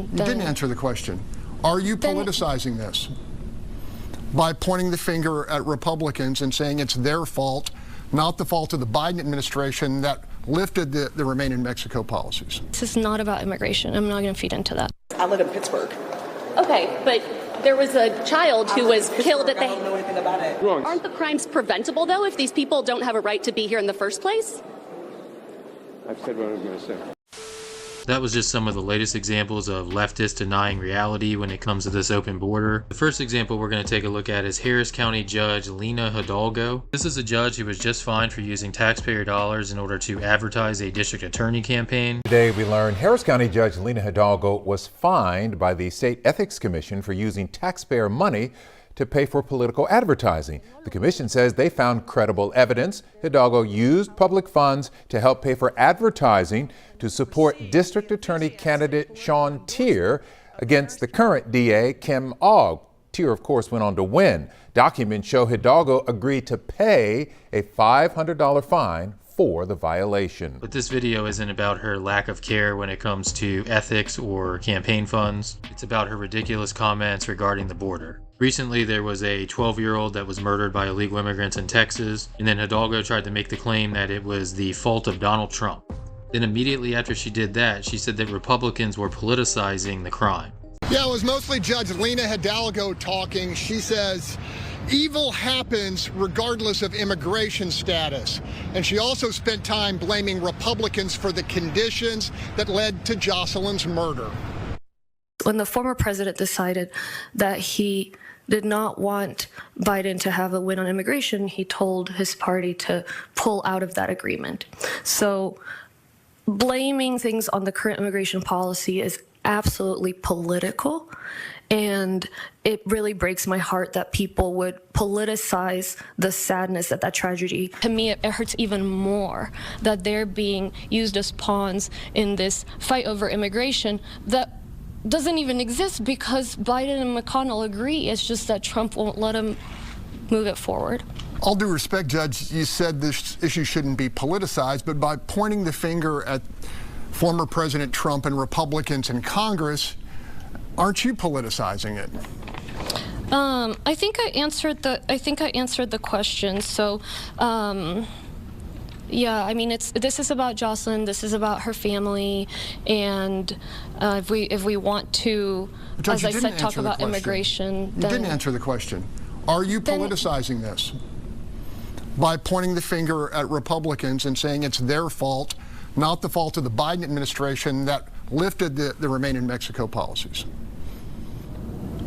You didn't answer the question. Are you politicizing this by pointing the finger at Republicans and saying it's their fault, not the fault of the Biden administration that lifted the Remain in Mexico policies? This is not about immigration. I'm not going to feed into that. I live in Pittsburgh. Okay, but there was a child who was killed at the... I don't know anything about it. Wrong. Aren't the crimes preventable, though, if these people don't have a right to be here in the first place? I've said what I'm going to say. That was just some of the latest examples of leftists denying reality when it comes to this open border. The first example we're going to take a look at is Harris County Judge Lina Hidalgo. This is a judge who was just fined for using taxpayer dollars in order to advertise a district attorney campaign. Today we learned Harris County Judge Lina Hidalgo was fined by the State Ethics Commission for using taxpayer money to pay for political advertising. The commission says they found credible evidence Hidalgo used public funds to help pay for advertising to support District Attorney candidate Sean Tier against the current DA Kim Ogg. Tier, of course, went on to win. Documents show Hidalgo agreed to pay a $500 fine for the violation. But this video isn't about her lack of care when it comes to ethics or campaign funds. It's about her ridiculous comments regarding the border. Recently, there was a 12-year-old that was murdered by illegal immigrants in Texas, and then Hidalgo tried to make the claim that it was the fault of Donald Trump. Then immediately after she did that, she said that Republicans were politicizing the crime. Yeah, it was mostly Judge Lina Hidalgo talking. She says evil happens regardless of immigration status. And she also spent time blaming Republicans for the conditions that led to Jocelyn's murder. When the former president decided that he did not want Biden to have a win on immigration, he told his party to pull out of that agreement. So blaming things on the current immigration policy is absolutely political, and it really breaks my heart that people would politicize the sadness that tragedy. To me, it hurts even more that they're being used as pawns in this fight over immigration that doesn't even exist because Biden and McConnell agree. It's just that Trump won't let him move it forward. All due respect, Judge, you said this issue shouldn't be politicized, but by pointing the finger at former President Trump and Republicans in Congress, aren't you politicizing it? I think I answered the question. So, yeah, I mean, this is about Jocelyn. This is about her family, and if we want to, Judge, as I said, talk about immigration. You didn't answer the question. Are you politicizing this by pointing the finger at Republicans and saying it's their fault, not the fault of the Biden administration that lifted the Remain in Mexico policies?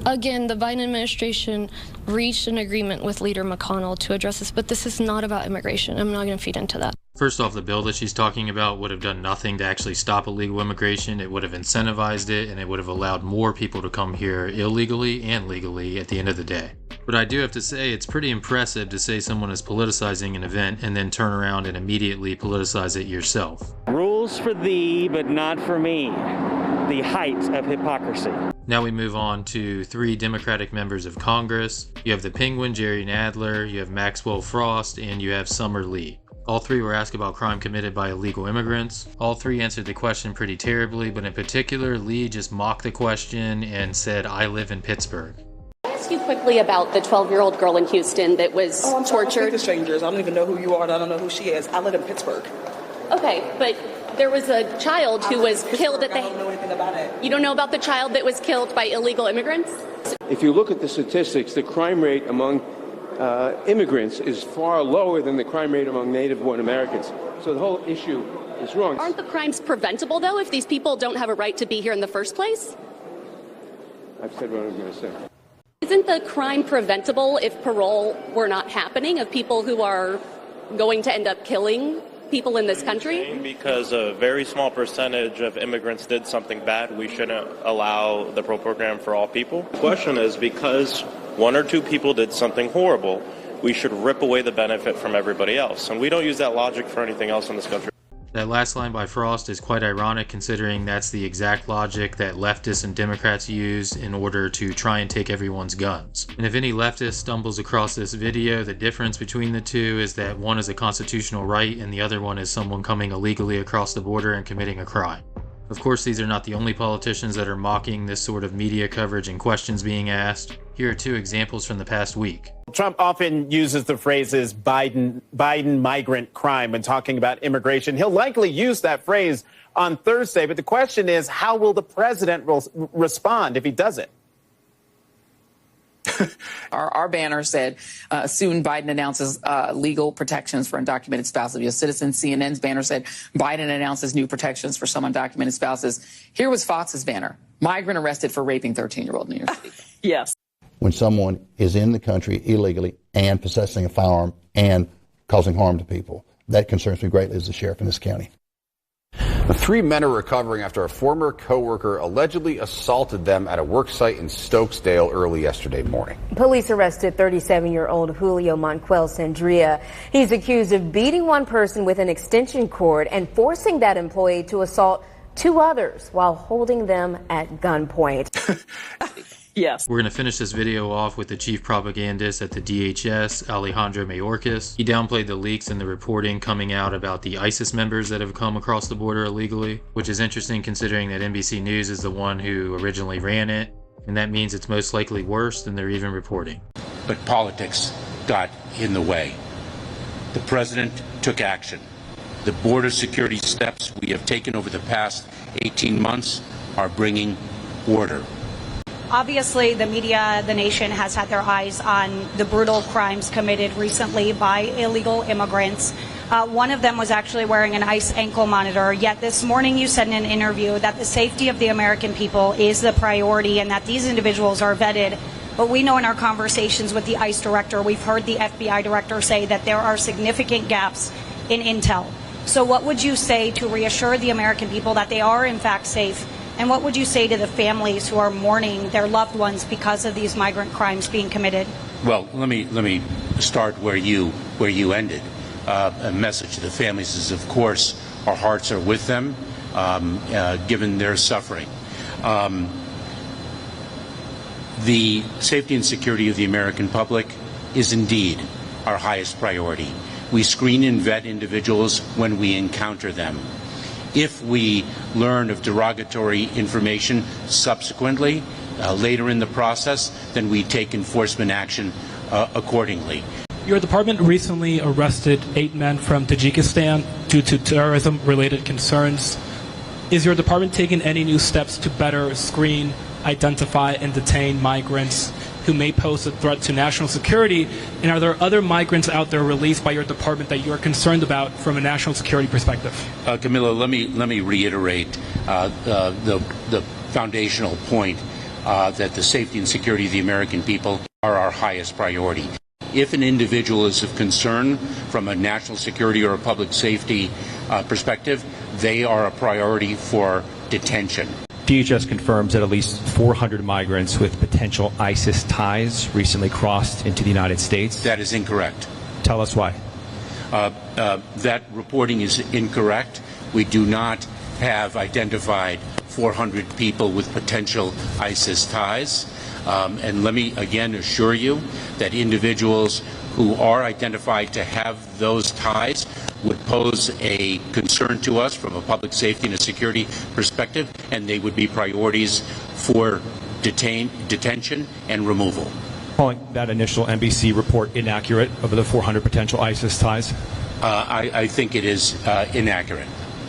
Again, the Biden administration reached an agreement with Leader McConnell to address this, but this is not about immigration. I'm not going to feed into that. First off, the bill that she's talking about would have done nothing to actually stop illegal immigration. It would have incentivized it, and it would have allowed more people to come here illegally and legally at the end of the day. But I do have to say, it's pretty impressive to say someone is politicizing an event and then turn around and immediately politicize it yourself. Rules for thee, but not for me. The height of hypocrisy. Now we move on to 3 Democratic members of Congress. You have the Penguin, Jerry Nadler, you have Maxwell Frost, and you have Summer Lee. All 3 were asked about crime committed by illegal immigrants. All 3 answered the question pretty terribly, but in particular, Lee just mocked the question and said, "I live in Pittsburgh." Can I ask you quickly about the 12-year-old girl in Houston that was I'm tortured? to strangers. I don't even know who you are, and I don't know who she is. I live in Pittsburgh. Okay, but there was a child who was killed at the... I don't know anything about it. You don't know about the child that was killed by illegal immigrants? If you look at the statistics, the crime rate among immigrants is far lower than the crime rate among native-born Americans. So the whole issue is wrong. Aren't the crimes preventable, though, if these people don't have a right to be here in the first place? I've said what I'm going to say. Isn't the crime preventable if parole were not happening, of people who are going to end up killing people in this country? Because a very small percentage of immigrants did something bad, we shouldn't allow the parole program for all people. The question is, because 1 or 2 people did something horrible, we should rip away the benefit from everybody else. And we don't use that logic for anything else in this country. That last line by Frost is quite ironic considering that's the exact logic that leftists and Democrats use in order to try and take everyone's guns. And if any leftist stumbles across this video, the difference between the two is that one is a constitutional right and the other one is someone coming illegally across the border and committing a crime. Of course, these are not the only politicians that are mocking this sort of media coverage and questions being asked. Here are two examples from the past week. Trump often uses the phrases Biden migrant crime when talking about immigration. He'll likely use that phrase on Thursday, but the question is, how will the president respond if he does it? Our banner said, soon Biden announces legal protections for undocumented spouses of U.S. citizens. CNN's banner said, Biden announces new protections for some undocumented spouses. Here was Fox's banner, migrant arrested for raping 13-year-old in New York City. Yes. When someone is in the country illegally and possessing a firearm and causing harm to people, that concerns me greatly as the sheriff in this county. The three men are recovering after a former co-worker allegedly assaulted them at a work site in Stokesdale early yesterday morning. Police arrested 37-year-old Julio Monquel Sandria. He's accused of beating one person with an extension cord and forcing that employee to assault two others while holding them at gunpoint. Yes. We're going to finish this video off with the chief propagandist at the DHS, Alejandro Mayorkas. He downplayed the leaks and the reporting coming out about the ISIS members that have come across the border illegally, which is interesting considering that NBC News is the one who originally ran it, and that means it's most likely worse than they're even reporting. But politics got in the way. The president took action. The border security steps we have taken over the past 18 months are bringing order. Obviously, the media, the nation has had their eyes on the brutal crimes committed recently by illegal immigrants. One of them was actually wearing an ICE ankle monitor, yet this morning you said in an interview that the safety of the American people is the priority and that these individuals are vetted. But we know in our conversations with the ICE director, we've heard the FBI director say that there are significant gaps in intel. So what would you say to reassure the American people that they are in fact safe? And what would you say to the families who are mourning their loved ones because of these migrant crimes being committed? Well, let me start where you ended. A message to the families is, of course, our hearts are with them, given their suffering. The safety and security of the American public is indeed our highest priority. We screen and vet individuals when we encounter them. If we learn of derogatory information subsequently, later in the process, then we take enforcement action accordingly. Your department recently arrested 8 men from Tajikistan due to terrorism-related concerns. Is your department taking any new steps to better screen, identify, and detain migrants who may pose a threat to national security? And are there other migrants out there released by your department that you are concerned about from a national security perspective? Camilo, let me reiterate the foundational point that the safety and security of the American people are our highest priority. If an individual is of concern from a national security or a public safety perspective, they are a priority for detention. DHS confirms that at least 400 migrants with potential ISIS ties recently crossed into the United States. That is incorrect. Tell us why. That reporting is incorrect. We do not have identified 400 people with potential ISIS ties. And let me again assure you that individuals who are identified to have those ties would pose a concern to us from a public safety and a security perspective, and they would be priorities for detention and removal. Calling that initial NBC report inaccurate of the 400 potential ISIS ties? I think it is inaccurate.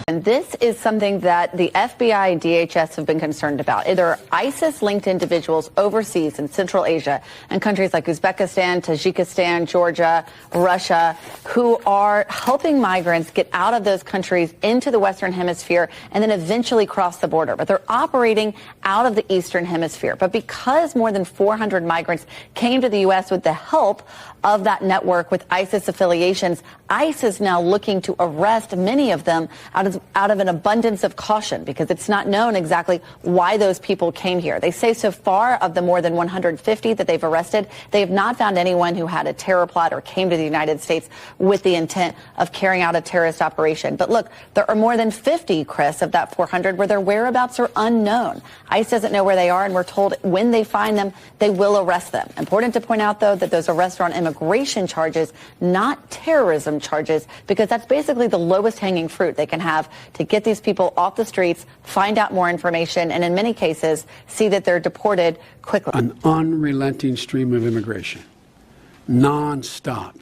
And this is something that the FBI and DHS have been concerned about. There are ISIS-linked individuals overseas in Central Asia and countries like Uzbekistan, Tajikistan, Georgia, Russia, who are helping migrants get out of those countries into the Western Hemisphere and then eventually cross the border. But they're operating out of the Eastern Hemisphere. But because more than 400 migrants came to the U.S. with the help of that network with ISIS affiliations, ICE is now looking to arrest many of them out of an abundance of caution because it's not known exactly why those people came here. They say so far of the more than 150 that they've arrested, they have not found anyone who had a terror plot or came to the United States with the intent of carrying out a terrorist operation. But look, there are more than 50, Chris, of that 400 where their whereabouts are unknown. ICE doesn't know where they are, and we're told when they find them, they will arrest them. Important to point out, though, that those arrests are on immigration immigration charges, not terrorism charges, because that's basically the lowest hanging fruit they can have to get these people off the streets, find out more information, and in many cases, see that they're deported quickly. An unrelenting stream of immigration, non-stop.